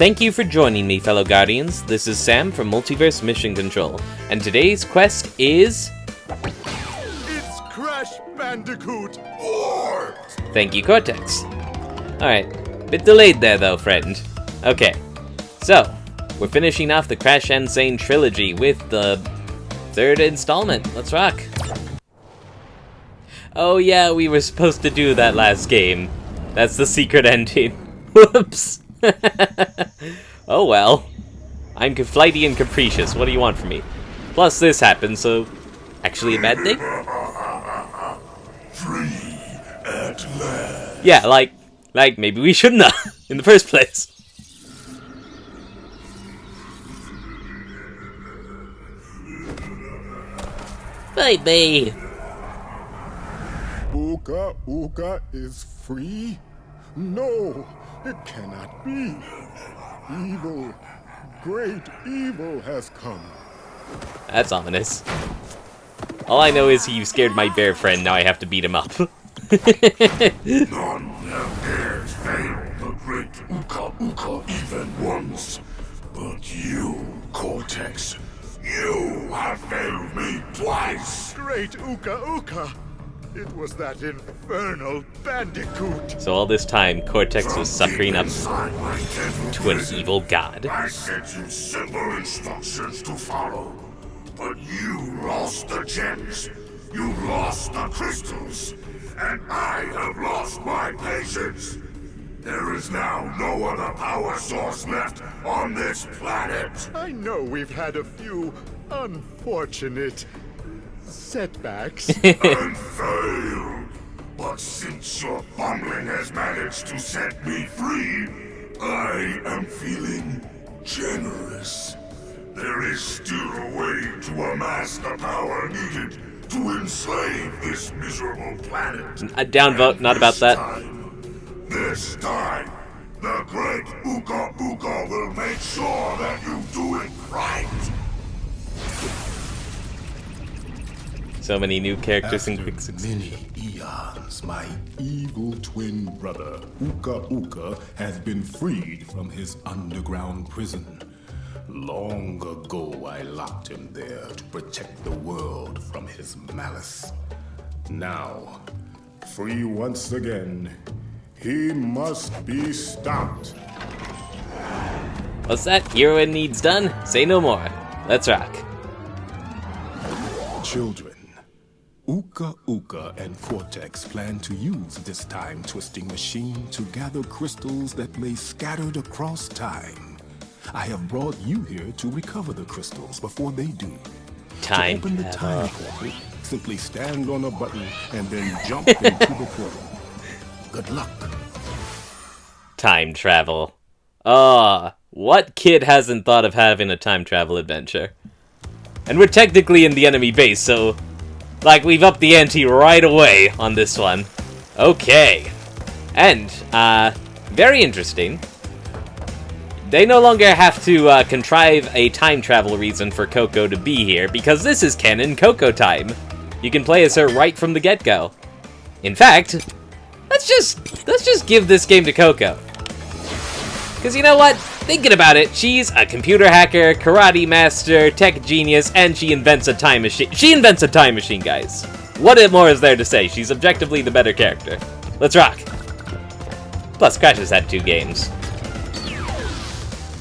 Thank you for joining me, fellow Guardians. This is Sam from Multiverse Mission Control, and today's quest is... It's Crash Bandicoot! Thank you, Cortex. Alright, bit delayed there though, friend. Okay, so, we're finishing off the Crash Insane trilogy with the third installment. Let's rock. Oh yeah, we were supposed to do that last game. That's the secret ending. Whoops! Oh well. I'm flighty and capricious. What do you want from me? Plus this happened, so... actually a bad thing? Free at last. Yeah, like maybe we shouldn't have in the first place. Bye-bye. Uka Uka is free? No, it cannot be. Evil, great evil has come. That's ominous. All I know is he scared my bear friend, now I have to beat him up. None have dared fail the great Uka Uka even once. But you, Cortex, you have failed me twice. Great Uka Uka! It was that infernal Bandicoot! So all this time, Cortex was suckering up to an evil god. I sent you simple instructions to follow, but you lost the gems, you lost the crystals, and I have lost my patience. There is now no other power source left on this planet. I know we've had a few unfortunate setbacks. And failed. But since your bumbling has managed to set me free, I am feeling generous. There is still a way to amass the power needed to enslave this miserable planet. A downvote, not about that. This time, the great Uka Uka will make sure that you do it right. So many new characters in quick succession. Many eons, my evil twin brother, Uka Uka, has been freed from his underground prison. Long ago, I locked him there to protect the world from his malice. Now, free once again, he must be stopped. What's that? Heroine needs done? Say no more. Let's rock. Children, Uka Uka and Cortex plan to use this time-twisting machine to gather crystals that lay scattered across time. I have brought you here to recover the crystals before they do. Time To open the travel. time portal, simply stand on a button and then jump into the portal. Good luck. Time travel. What kid hasn't thought of having a time travel adventure? And we're technically in the enemy base, so... like, we've upped the ante right away on this one. Okay. And, very interesting. They no longer have to, contrive a time travel reason for Coco to be here, because this is canon Coco time. You can play as her right from the get-go. In fact, let's just give this game to Coco. Because you know what? Thinking about it, she's a computer hacker, karate master, tech genius, and she invents a time machine. She invents a time machine, guys. What more is there to say? She's objectively the better character. Let's rock. Plus, Crash has had 2 games.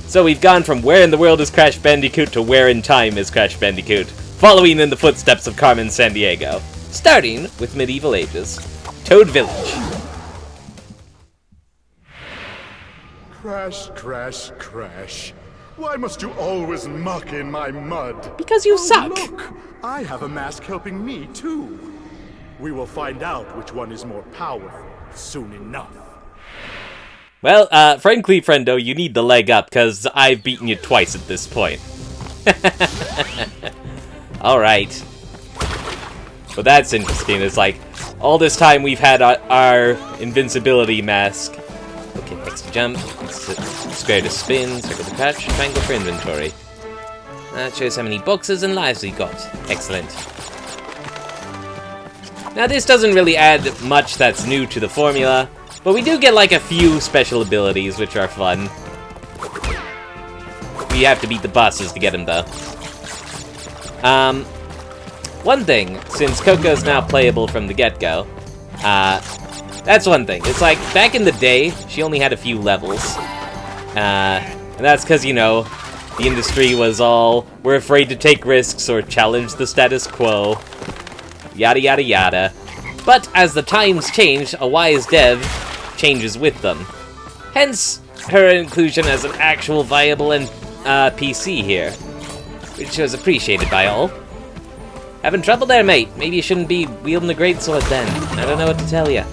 So we've gone from where in the world is Crash Bandicoot to where in time is Crash Bandicoot, following in the footsteps of Carmen Sandiego, starting with medieval ages. Toad Village. Crash, crash, crash. Why must you always muck in my mud? Because you suck. Look, I have a mask helping me too. We will find out which one is more powerful soon enough. Well, frankly, friendo, you need the leg up, because I've beaten you twice at this point. Alright. Well, that's interesting. It's like, all this time we've had our invincibility mask. Okay, X to jump, square to spin, circle to crouch, triangle for inventory. That shows how many boxes and lives we got. Excellent. Now, this doesn't really add much that's new to the formula, but we do get like a few special abilities, which are fun. You have to beat the bosses to get him, though. One thing, since Coco's now playable from the get-go, that's one thing. It's like, back in the day, she only had a few levels. And that's because, you know, the industry was all, we're afraid to take risks or challenge the status quo. Yada yada yada. But as the times change, a wise dev changes with them. Hence, her inclusion as an actual viable PC here, which was appreciated by all. Having trouble there, mate? Maybe you shouldn't be wielding the greatsword then. I don't know what to tell you.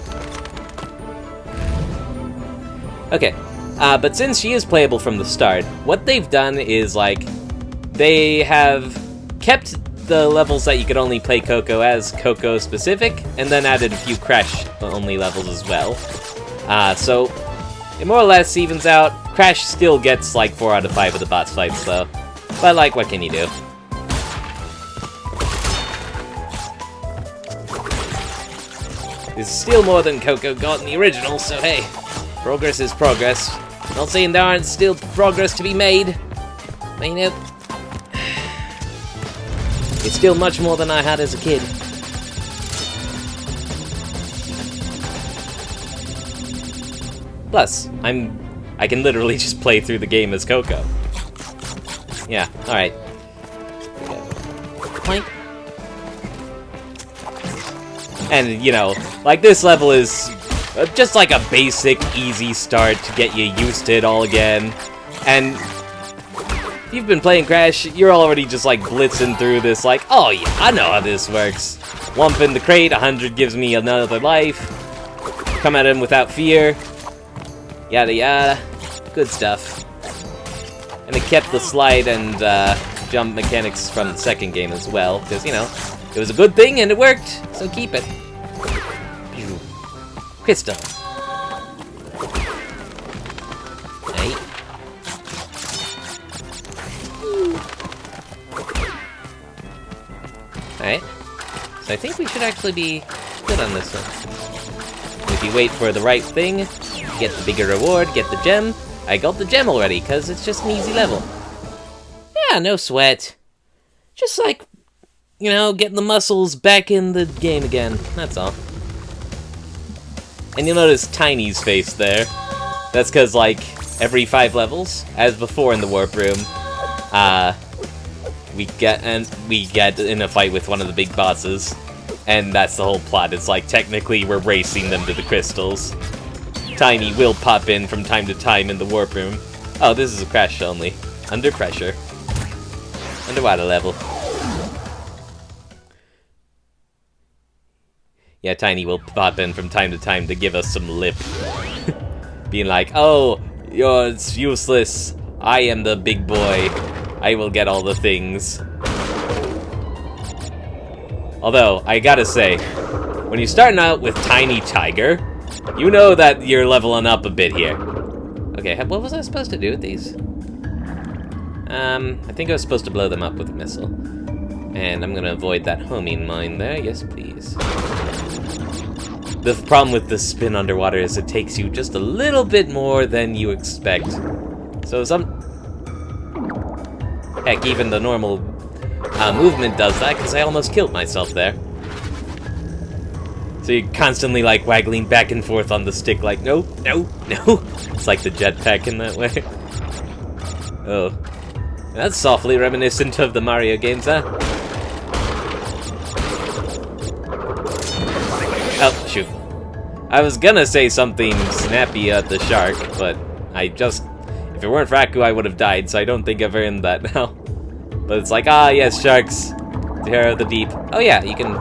Okay, but since she is playable from the start, what they've done is, like, they have kept the levels that you could only play Coco as Coco specific, and then added a few Crash only levels as well. So it more or less evens out. Crash still gets like 4 out of 5 of the boss fights though. But like, what can you do? It's still more than Coco got in the original, so hey, progress is progress. Not saying there aren't still progress to be made, but you know, it's still much more than I had as a kid. Plus, I can literally just play through the game as Coco. Yeah, alright. Clank. And, you know, like, this level is just like a basic, easy start to get you used to it all again. And if you've been playing Crash, you're already just, like, blitzing through this, like, oh yeah, I know how this works. Lump in the crate, 100 gives me another life. Come at him without fear. Yada yada. Good stuff. And it kept the slide and jump mechanics from the second game as well, because, you know, it was a good thing and it worked, so keep it. Crystal. Hey. Alright. So I think we should actually be good on this one. If you wait for the right thing, you get the bigger reward, get the gem. I got the gem already, because it's just an easy level. Yeah, no sweat. Just like, you know, getting the muscles back in the game again. That's all. And you'll notice Tiny's face there. That's because, like, every 5 levels, as before in the warp room, we get in a fight with one of the big bosses, and that's the whole plot. It's like, technically, we're racing them to the crystals. Tiny will pop in from time to time in the warp room. Oh, this is a Crash only. Under pressure. Underwater level. Yeah, Tiny will pop in from time to time to give us some lip. Being like, oh, you're useless. I am the big boy. I will get all the things. Although, I gotta say, when you're starting out with Tiny Tiger, you know that you're leveling up a bit here. Okay, what was I supposed to do with these? I think I was supposed to blow them up with a missile. And I'm gonna avoid that homing mine there. Yes, please. The problem with the spin underwater is it takes you just a little bit more than you expect. So heck, even the normal movement does that, because I almost killed myself there. So you're constantly, like, waggling back and forth on the stick like, no, no, no. It's like the jetpack in that way. Oh. That's softly reminiscent of the Mario games, huh? Oh, shoot. I was gonna say something snappy at the shark, but if it weren't for Aku, I would have died, so I don't think I've earned that now. But it's like, ah, yes, sharks. Terror of the deep. Oh yeah, you can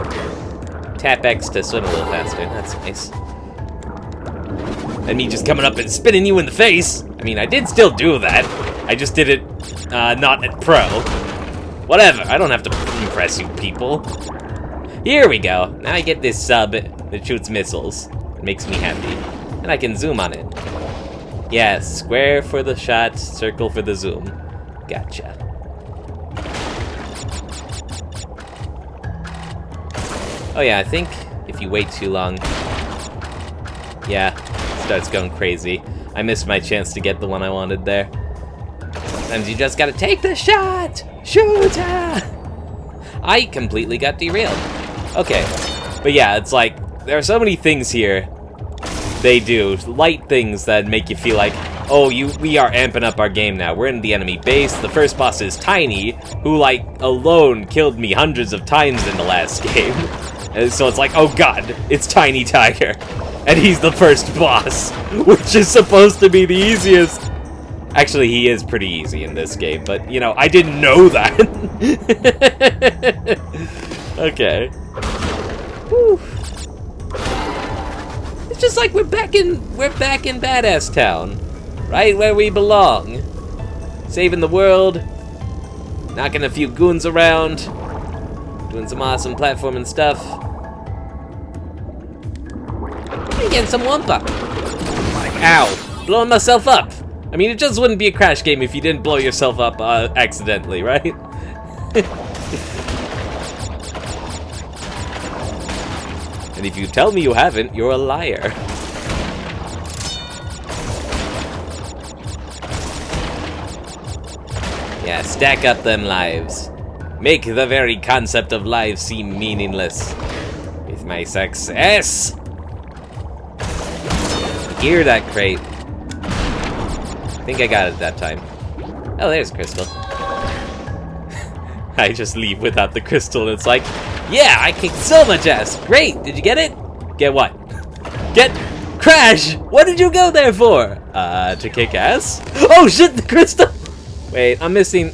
tap X to swim a little faster. That's nice. And me just coming up and spitting you in the face. I mean, I did still do that. I just did it, not at pro. Whatever, I don't have to impress you people. Here we go. Now I get this sub that shoots missiles. It makes me happy. And I can zoom on it. Yes, square for the shot, circle for the zoom. Gotcha. Oh yeah, I think if you wait too long, yeah, it starts going crazy. I missed my chance to get the one I wanted there. Sometimes you just gotta take the shot! Shoot her! I completely got derailed. Okay, but yeah, it's like, there are so many things here they do, light things that make you feel like, oh, we are amping up our game now. We're in the enemy base. The first boss is Tiny, who, like, alone killed me hundreds of times in the last game. And so it's like, oh god, it's Tiny Tiger. And he's the first boss, which is supposed to be the easiest. Actually, he is pretty easy in this game, but, you know, I didn't know that. Okay. Whew. It's just like we're back in Badass Town. Right where we belong. Saving the world. Knocking a few goons around. Doing some awesome platforming stuff. And getting some Wumpa. Like, ow. Blowing myself up. I mean, it just wouldn't be a Crash game if you didn't blow yourself up accidentally, right? And if you tell me you haven't, you're a liar. Yeah, stack up them lives. Make the very concept of lives seem meaningless. With my success! Gear that crate. I think I got it that time. Oh, there's Crystal. I just leave without the crystal and it's like, yeah, I kicked so much ass. Great, did you get it? Get what? Get Crash! What did you go there for? To kick ass? Oh shit, the crystal! Wait, I'm missing...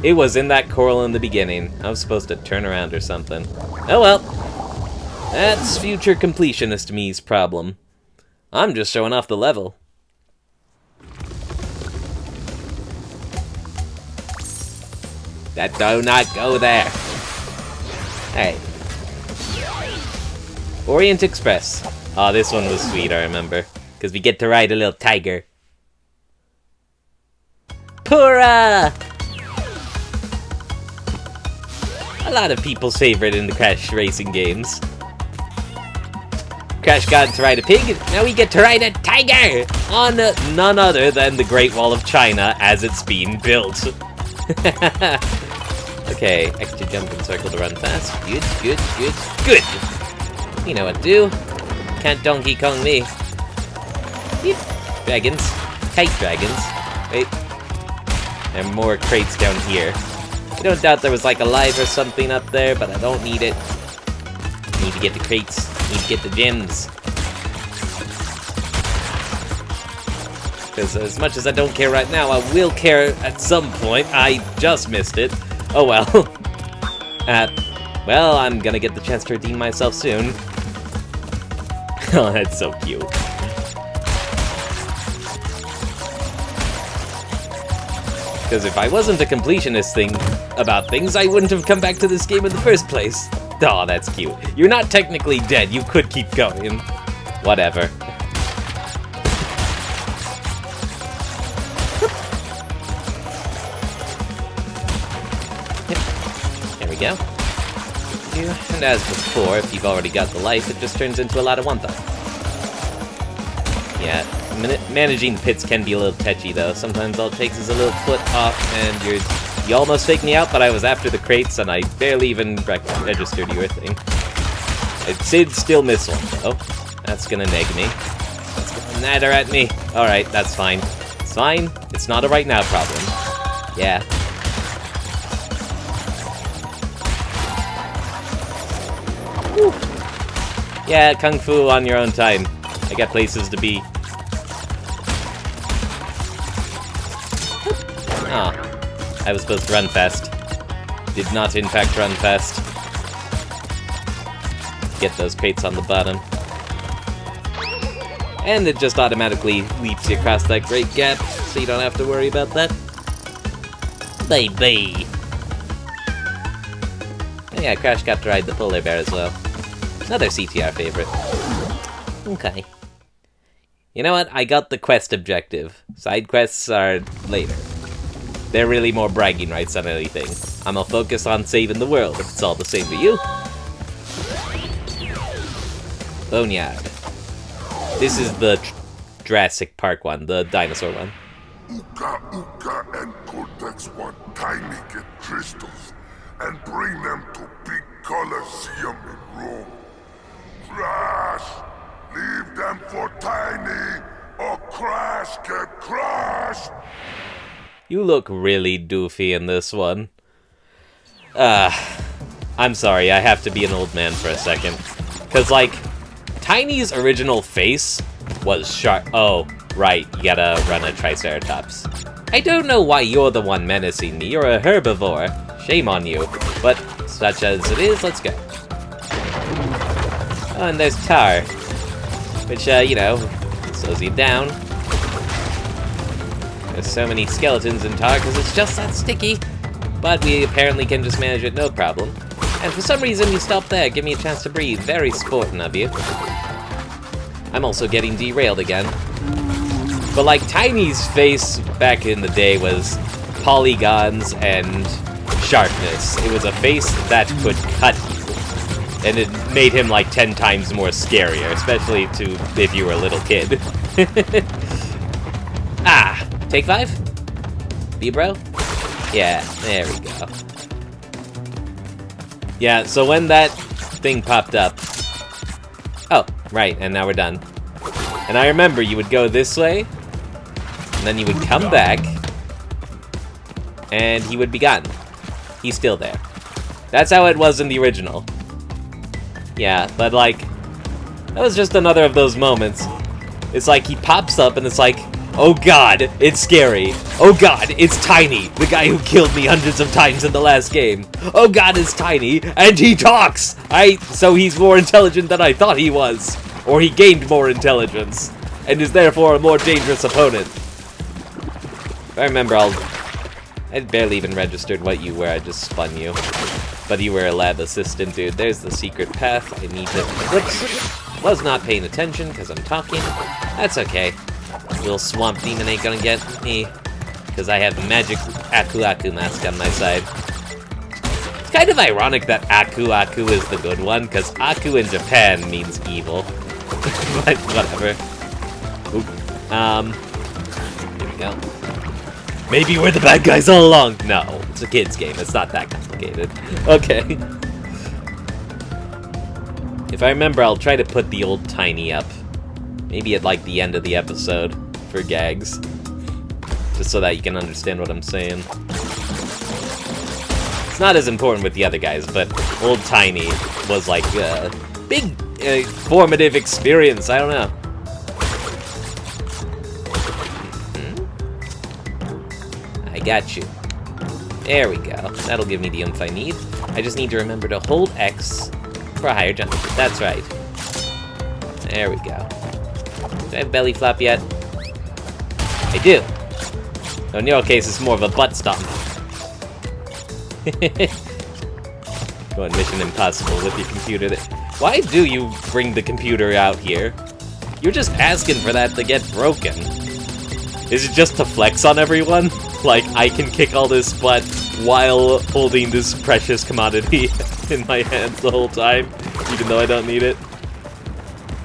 It was in that coral in the beginning. I was supposed to turn around or something. Oh well. That's future completionist me's problem. I'm just showing off the level. That do not go there. Alright. Orient Express. Oh, this one was sweet, I remember. Because we get to ride a little tiger. Pura! A lot of people's favorite in the Crash racing games. Crash got to ride a pig, and now we get to ride a tiger! On none other than the Great Wall of China as it's being built. Okay, extra jump and circle to run fast. Good, good, good, good! You know what to do. Can't Donkey Kong me. Yep. Dragons. Kite dragons. Wait. There are more crates down here. I don't doubt there was like a live or something up there, but I don't need it. Need to get the crates. Need to get the gems. Because as much as I don't care right now, I will care at some point. I just missed it. Oh well. Well, I'm gonna get the chance to redeem myself soon. Oh, that's so cute. Because if I wasn't a completionist thing about things, I wouldn't have come back to this game in the first place. Oh, that's cute. You're not technically dead. You could keep going. Whatever. There we go. And as before, if you've already got the life, it just turns into a lot of Wumpa. Yeah, managing pits can be a little touchy though. Sometimes all it takes is a little foot off and you almost faked me out, but I was after the crates and I barely even registered your thing. I did still miss one though. That's gonna neg me. That's gonna natter at me. Alright, that's fine. It's fine. It's not a right now problem. Yeah. Whew. Yeah, Kung Fu on your own time. I got places to be. Ah, I was supposed to run fast. Did not, in fact, run fast. Get those crates on the bottom. And it just automatically leaps you across that great gap, so you don't have to worry about that. Baby! Oh yeah, Crash got to ride the polar bear as well. Another CTR favorite. Okay. You know what? I got the quest objective. Side quests are later. They're really more bragging rights than anything. I'm gonna focus on saving the world, if it's all the same to you. Boneyard. This is the Jurassic Park one, the dinosaur one. Uka Uka and Cortex want tiny get crystals and bring them to big Colosseum in Rome. Crash! Leave them for Tiny, or Crash get crushed! You look really doofy in this one. I'm sorry, I have to be an old man for a second. Cause like, Tiny's original face was sharp. Oh, right, you gotta run a Triceratops. I don't know why you're the one menacing me, you're a herbivore. Shame on you. But, such as it is, let's go. Oh, and there's Tar. Which, you know, slows you down. There's so many skeletons in Tar because it's just that sticky. But we apparently can just manage it no problem. And for some reason you stopped there, give me a chance to breathe. Very sporting of you. I'm also getting derailed again. But like, Tiny's face back in the day was polygons and sharpness. It was a face that could cut you. And it made him like 10 times more scarier, especially if you were a little kid. Ah, take 5? B-bro? Yeah, there we go. Yeah, so when that thing popped up... Oh, right, and now we're done. And I remember you would go this way, and then you would come back, and he would be gone. He's still there. That's how it was in the original. Yeah, but like, that was just another of those moments. It's like he pops up and it's like, oh god, it's scary. Oh god, it's Tiny, the guy who killed me hundreds of times in the last game. Oh god, it's Tiny, and he talks! So he's more intelligent than I thought he was. Or he gained more intelligence, and is therefore a more dangerous opponent. If I remember, I barely even registered what you were, I just spun you. But you were a lab assistant, dude. There's the secret path. I need to... Whoops! Was not paying attention because I'm talking. That's okay. Little swamp demon ain't gonna get me. Because I have the magic Aku Aku mask on my side. It's kind of ironic that Aku Aku is the good one, because Aku in Japan means evil. But whatever. Oop. Here we go. Maybe we're the bad guys all along. No, it's a kid's game. It's not that complicated. Okay. If I remember, I'll try to put the old Tiny up. Maybe at like the end of the episode for gags. Just so that you can understand what I'm saying. It's not as important with the other guys, but old Tiny was like a big formative experience. I don't know. Got you. There we go. That'll give me the oomph I need. I just need to remember to hold X for a higher jump. That's right. There we go. Do I have belly flop yet? I do. So in your case, it's more of a butt stomp. Going Mission Impossible with your computer. Why do you bring the computer out here? You're just asking for that to get broken. Is it just to flex on everyone? Like, I can kick all this butt while holding this precious commodity in my hands the whole time, even though I don't need it.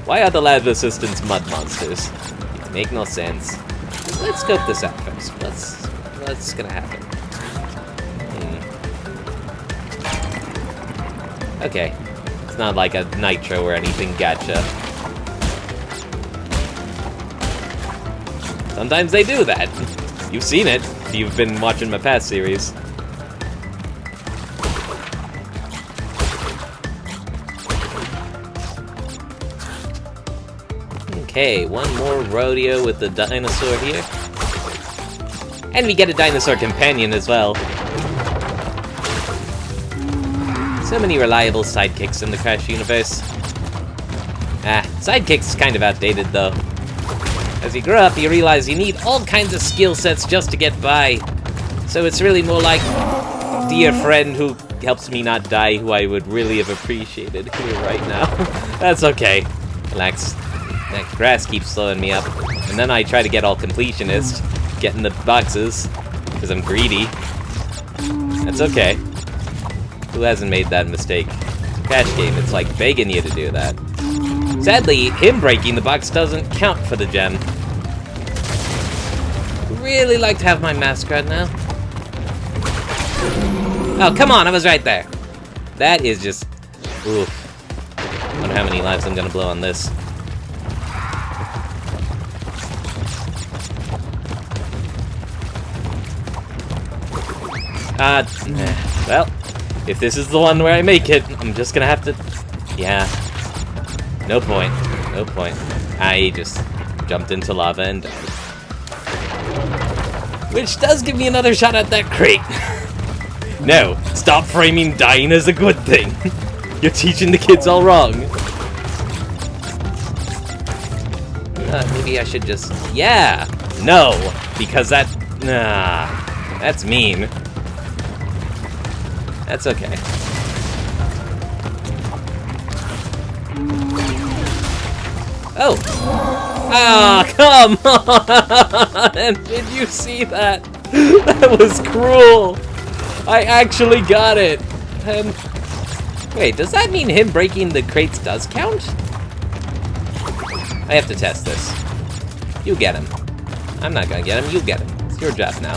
Why are the lab assistants mud monsters? It make no sense. Let's scope this out first. What's gonna happen? Okay. It's not like a nitro or anything, gotcha. Sometimes they do that. You've seen it if you've been watching my past series. Okay, one more rodeo with the dinosaur here. And we get a dinosaur companion as well. So many reliable sidekicks in the Crash universe. Sidekicks is kind of outdated though. As you grow up, you realize you need all kinds of skill sets just to get by. So it's really more like dear friend who helps me not die, who I would really have appreciated here right now. That's okay. Relax. That grass keeps slowing me up. And then I try to get all completionist, getting the boxes, because I'm greedy. That's okay. Who hasn't made that mistake? It's a Crash game, it's like begging you to do that. Sadly, him breaking the box doesn't count for the gem. really like to have my mascot now. Oh, come on, I was right there. That is just... oof. I wonder how many lives I'm gonna blow on this. Well, if this is the one where I make it, I'm just gonna have to... yeah. No point. No point. I just jumped into lava and died. Which does give me another shot at that crate. No, stop framing dying as a good thing. You're teaching the kids all wrong. Maybe I should just... yeah! No! Because that... nah... that's mean. That's okay. Oh! Ah, come on! Did you see that? That was cruel! I actually got it! And... wait, does that mean him breaking the crates does count? I have to test this. You get him. I'm not gonna get him, you get him. It's your job now.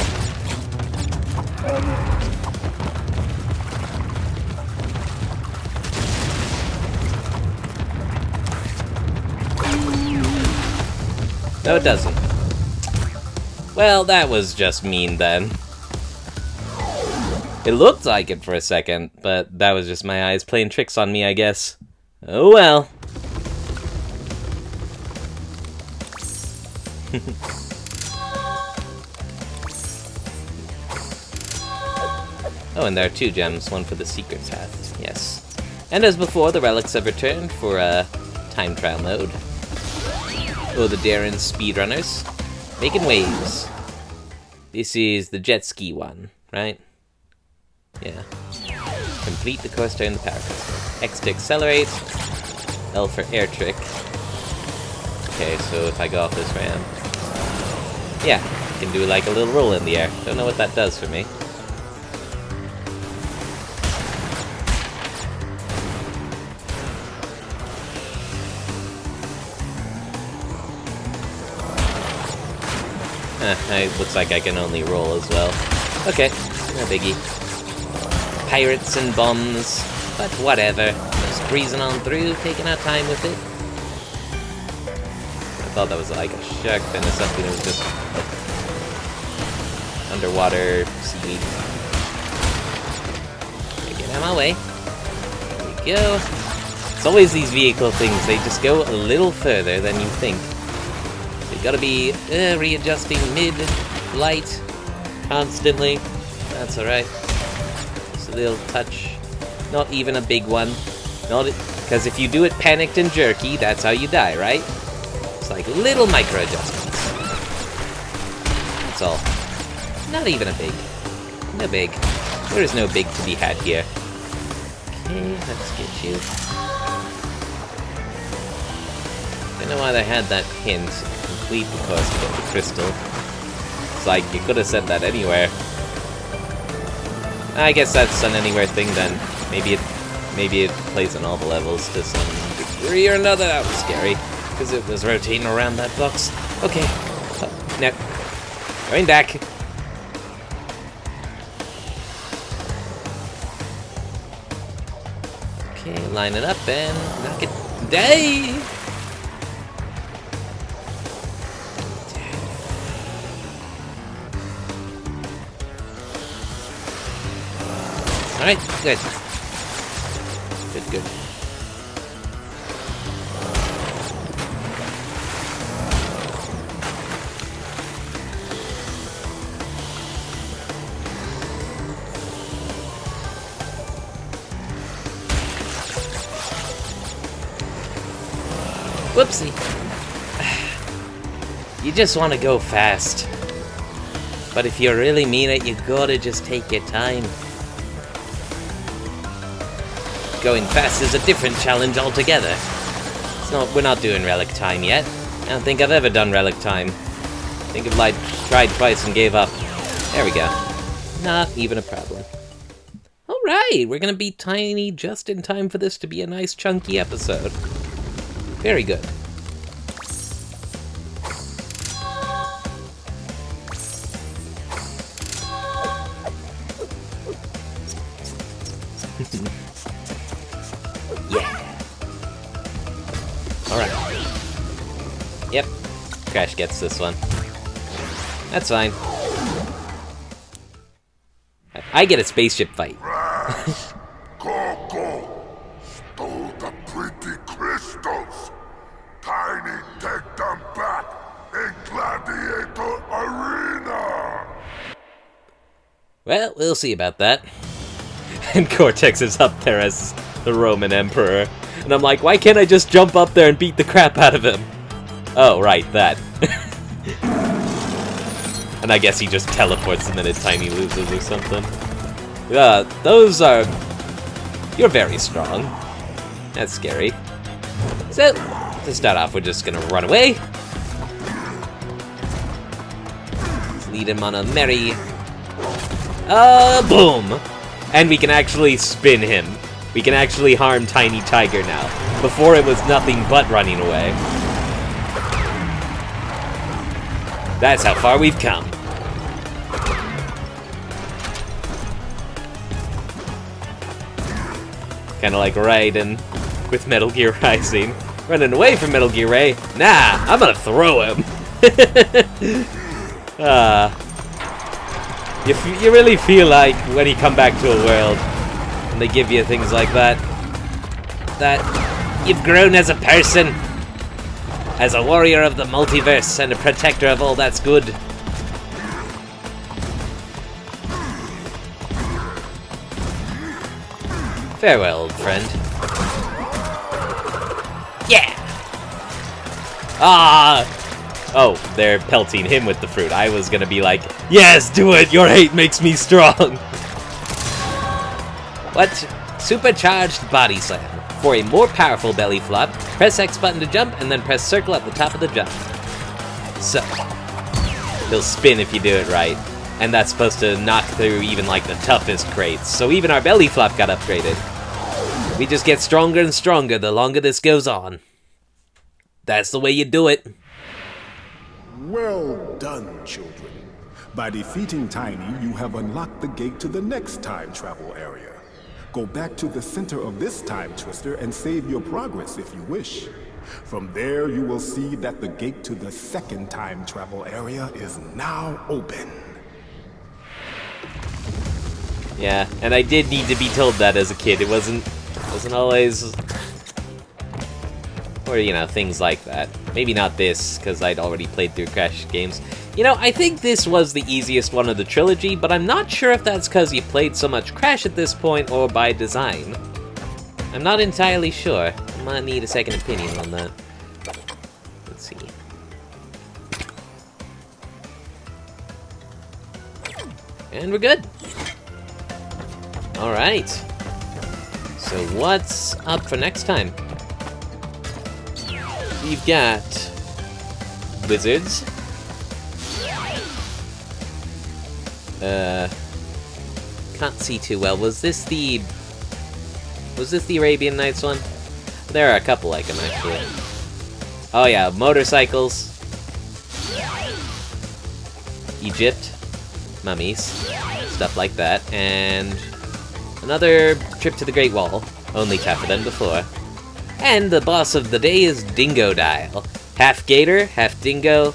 No, it doesn't. Well, that was just mean then. It looked like it for a second, but that was just my eyes playing tricks on me, I guess. Oh well. Oh, and there are 2 gems, one for the secret path. Yes. And as before, the relics have returned for time trial mode. Oh, the daring speedrunners. Making waves. This is the jet ski one, right? Yeah. Complete the course during the power crystal. X to accelerate. L for air trick. Okay, so if I go off this ramp... yeah, I can do like a little roll in the air. Don't know what that does for me. It looks like I can only roll as well. Okay, no biggie. Pirates and bombs, but whatever. Just breezing on through, taking our time with it. I thought that was like a shark fin or something. It was just underwater seaweed. Get out of my way. There we go. It's always these vehicle things. They just go a little further than you think. Gotta be readjusting mid-flight constantly. That's alright. Just a little touch. Not even a big one. Because if you do it panicked and jerky, that's how you die, right? It's like little micro-adjustments. That's all. Not even a big. No big. There is no big to be had here. Okay, let's get you. I don't know why they had that hint. Complete the course to get the crystal. It's like, you could have said that anywhere. I guess that's an anywhere thing then. Maybe it plays on all the levels to some degree or another. That was scary, because it was rotating around that box. Okay. Oh, no. Going back. Okay, line it up and knock it. Day! Alright, good. Good. Whoopsie. You just want to go fast. But if you really mean it, you gotta just take your time. Going fast is a different challenge altogether. We're not doing relic time yet. I don't think I've ever done relic time. I think I've tried twice and gave up. There we go. Not even a problem. Alright, we're gonna be tiny just in time for this to be a nice chunky episode. Very good. Crash gets this one. That's fine. I get a spaceship fight. Crash Coco stole the pretty crystals. Tiny, take them back in Gladiator Arena. Well, we'll see about that. And Cortex is up there as the Roman Emperor. And I'm like, why can't I just jump up there and beat the crap out of him? Oh, right, that. And I guess he just teleports the minute Tiny loses or something. Those are... You're very strong. That's scary. So, to start off, we're just gonna run away. Let's lead him on a merry... boom! And we can actually spin him. We can actually harm Tiny Tiger now. Before it was nothing but running away. That's how far we've come. Kinda like Raiden with Metal Gear Rising. Running away from Metal Gear Ray. Nah, I'm gonna throw him. You really feel like when you come back to a world and they give you things like that, that you've grown as a person, as a warrior of the multiverse and a protector of all that's good. Farewell, old friend. Yeah! Oh, they're pelting him with the fruit. I was gonna be like, yes, do it! Your hate makes me strong! What? Supercharged body slam. For a more powerful belly flop, press X button to jump, and then press circle at the top of the jump. So, he'll spin if you do it right. And that's supposed to knock through even like the toughest crates. So even our belly flop got upgraded. We just get stronger and stronger the longer this goes on. That's the way you do it. Well done, children. By defeating Tiny, you have unlocked the gate to the next time travel area. Go back to the center of this time twister and save your progress if you wish. From there, you will see that the gate to the second time travel area is now open. Yeah, and I did need to be told that as a kid. It wasn't always... Or, you know, things like that. Maybe not this, because I'd already played through Crash games. You know, I think this was the easiest one of the trilogy, but I'm not sure if that's because you played so much Crash at this point or by design. I'm not entirely sure. I might need a second opinion on that. Let's see. And we're good. Alright. So what's up for next time? We've got wizards. Can't see too well. Was this the Arabian Nights one? There are a couple like them actually. Oh yeah, motorcycles. Egypt, mummies, stuff like that, and another trip to the Great Wall, only tougher than before. And the boss of the day is Dingo Dial. Half gator, half dingo.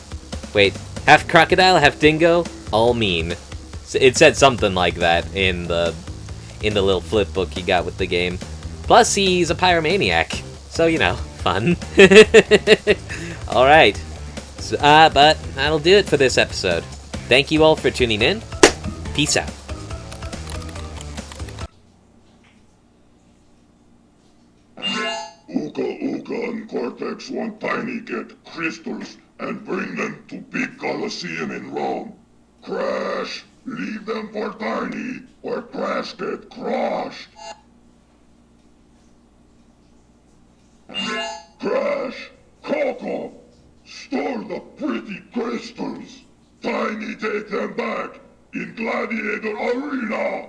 Wait, half crocodile, half dingo, all mean. It said something like that in the little flip book you got with the game. Plus, he's a pyromaniac, so you know, fun. All right, so, but that'll do it for this episode. Thank you all for tuning in. Peace out. Uka Uka and Cortex want Tiny get crystals and bring them to big Colosseum in Rome. Crash, leave them for Tiny, or Crash get crushed. Crash, Coco, store the pretty crystals. Tiny take them back in Gladiator Arena.